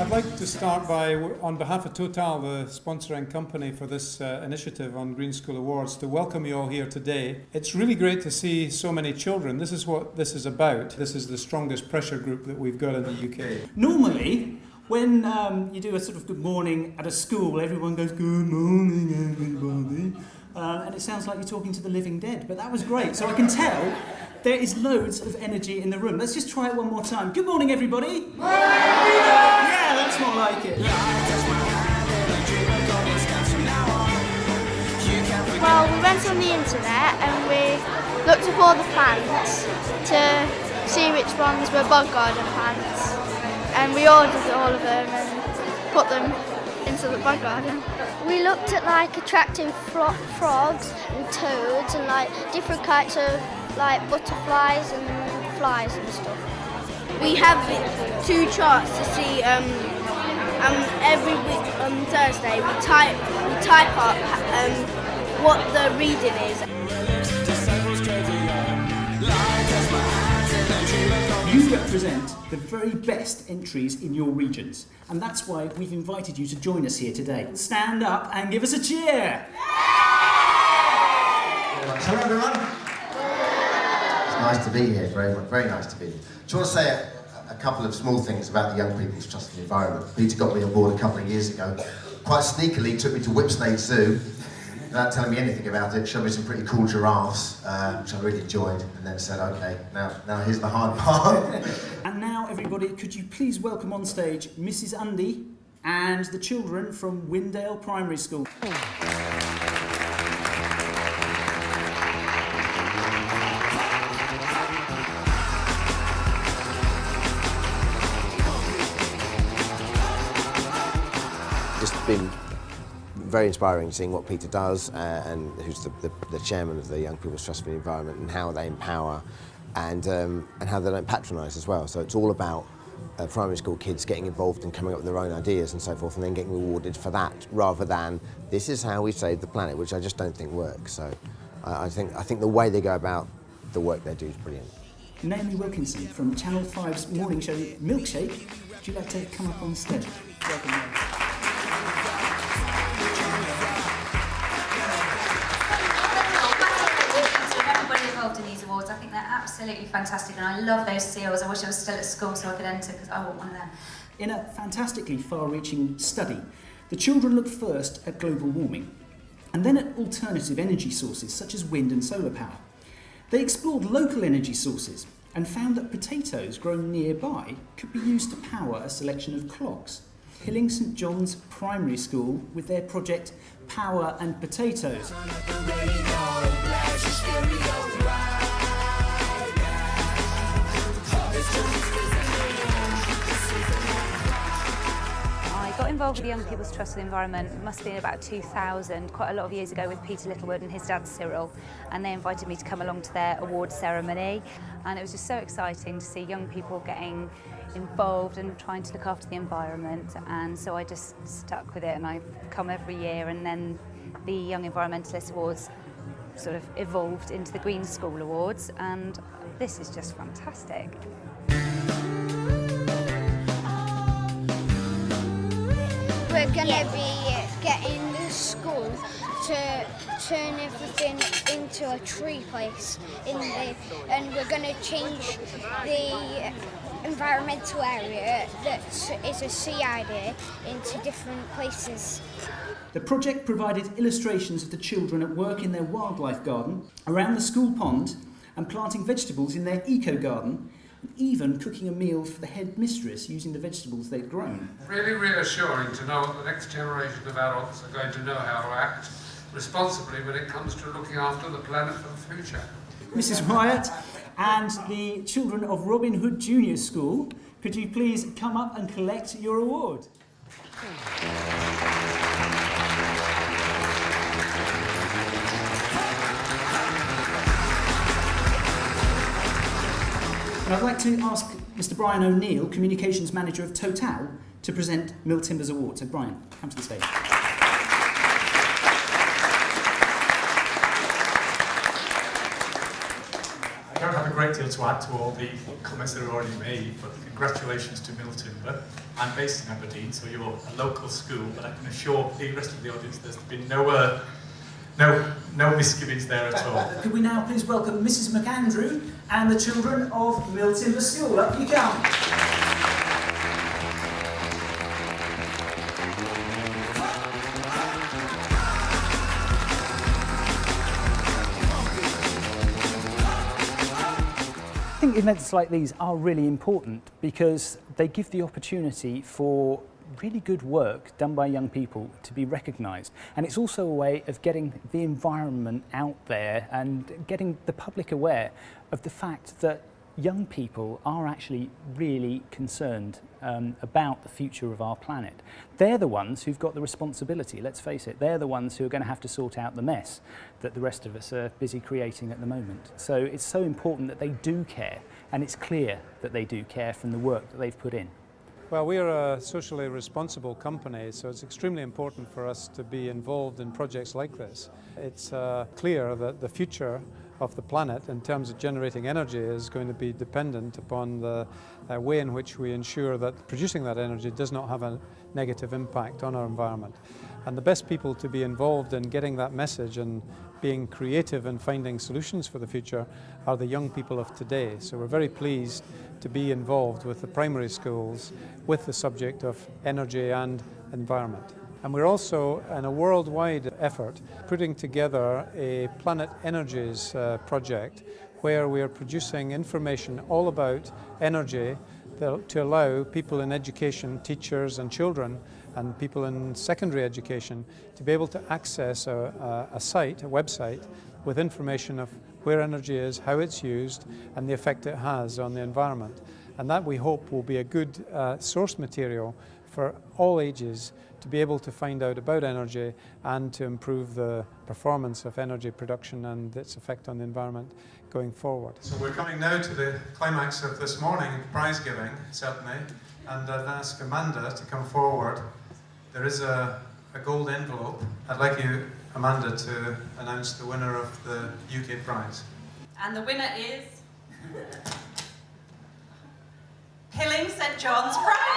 I'd like to start by, on behalf of Total, the sponsoring company for this initiative on Green School Awards, to welcome you all here today. It's really great to see so many children. This is what this is about. This is the strongest pressure group that we've got in the UK. Normally, when you do a sort of good morning at a school, everyone goes, "Good morning, everybody." And it sounds like you're talking to the living dead, but that was great. So I can tell there is loads of energy in the room. Let's just try it one more time. Good morning, everybody. Yeah, that's more like it. Well, we went on the internet and we looked up all the plants to see which ones were bog garden plants. And we ordered all of them and put them into the bog garden. We looked at like attracting frogs and toads and like different kinds of like butterflies and flies and stuff. We have 2 charts to see every week on Thursday we type up what the reading is. You represent the very best entries in your regions, and that's why we've invited you to join us here today. Stand up and give us a cheer! Hello everyone! It's nice to be here, very nice to be here. Do you want to say a couple of small things about the Young People's Trust in the Environment? Peter got me on board a couple of years ago. Quite sneakily took me to Whipsnade Zoo without telling me anything about it, showed me some pretty cool giraffes, which I really enjoyed, and then said, okay, now here's the hard part. And now, everybody, could you please welcome on stage Mrs. Undy and the children from Windale Primary School. Just been very inspiring seeing what Peter does and who's the chairman of the Young People's Trust for the Environment, and how they empower and how they don't patronise as well. So it's all about primary school kids getting involved and coming up with their own ideas and so forth, and then getting rewarded for that, rather than this is how we save the planet, which I just don't think works. So I think the way they go about the work they do is brilliant. Naomi Wilkinson from Channel 5's morning show Milkshake, would you like to come up on stage? Welcome, Naomi. In these awards. I think they're absolutely fantastic, and I love those seals. I wish I was still at school so I could enter, because I want one of them. In a fantastically far-reaching study, the children looked first at global warming and then at alternative energy sources such as wind and solar power. They explored local energy sources and found that potatoes grown nearby could be used to power a selection of clocks. Hilling St John's Primary School with their project Power and Potatoes. I got involved with the Young People's Trust for the Environment, it must have been about 2000, quite a lot of years ago, with Peter Littlewood and his dad Cyril, and they invited me to come along to their award ceremony, and it was just so exciting to see young people getting involved and trying to look after the environment, and so I just stuck with it, and I've come every year, and then the Young Environmentalist Awards sort of evolved into the Green School Awards, and this is just fantastic. We're going to be getting the school to turn everything into a tree place, and we're going to change the environmental area that is a sea area into different places. The project provided illustrations of the children at work in their wildlife garden, around the school pond, and planting vegetables in their eco-garden, and even cooking a meal for the head mistress using the vegetables they'd grown. Really reassuring to know that the next generation of adults are going to know how to act responsibly when it comes to looking after the planet for the future. Mrs. Wyatt and the children of Robin Hood Junior School, could you please come up and collect your award? And I'd like to ask Mr. Brian O'Neill, Communications Manager of Total, to present Mill Timbers Award. So Brian, come to the stage. I don't have a great deal to add to all the comments that are already made, but congratulations to Milton. But I'm based in Aberdeen, so you're a local school, but I can assure the rest of the audience there's been no misgivings there at all. Could we now please welcome Mrs McAndrew and the children of Milton the school? Up you come. I think events like these are really important because they give the opportunity for really good work done by young people to be recognised, and it's also a way of getting the environment out there and getting the public aware of the fact that young people are actually really concerned about the future of our planet. They're the ones who've got the responsibility, let's face it, they're the ones who are going to have to sort out the mess that the rest of us are busy creating at the moment. So it's so important that they do care, and it's clear that they do care from the work that they've put in. Well, we are a socially responsible company, so it's extremely important for us to be involved in projects like this. It's clear that the future of the planet in terms of generating energy is going to be dependent upon the way in which we ensure that producing that energy does not have a negative impact on our environment. And the best people to be involved in getting that message and being creative and finding solutions for the future are the young people of today. So we're very pleased to be involved with the primary schools with the subject of energy and environment. And we're also, in a worldwide effort, putting together a Planet Energies project where we are producing information all about energy to allow people in education, teachers and children, and people in secondary education to be able to access a site, a website, with information of where energy is, how it's used, and the effect it has on the environment. And that, we hope, will be a good source material for all ages to be able to find out about energy and to improve the performance of energy production and its effect on the environment going forward. So we're coming now to the climax of this morning, prize giving, certainly, and I'd ask Amanda to come forward. There is a gold envelope. I'd like you, Amanda, to announce the winner of the UK prize. And the winner is Pilling St John's Prize.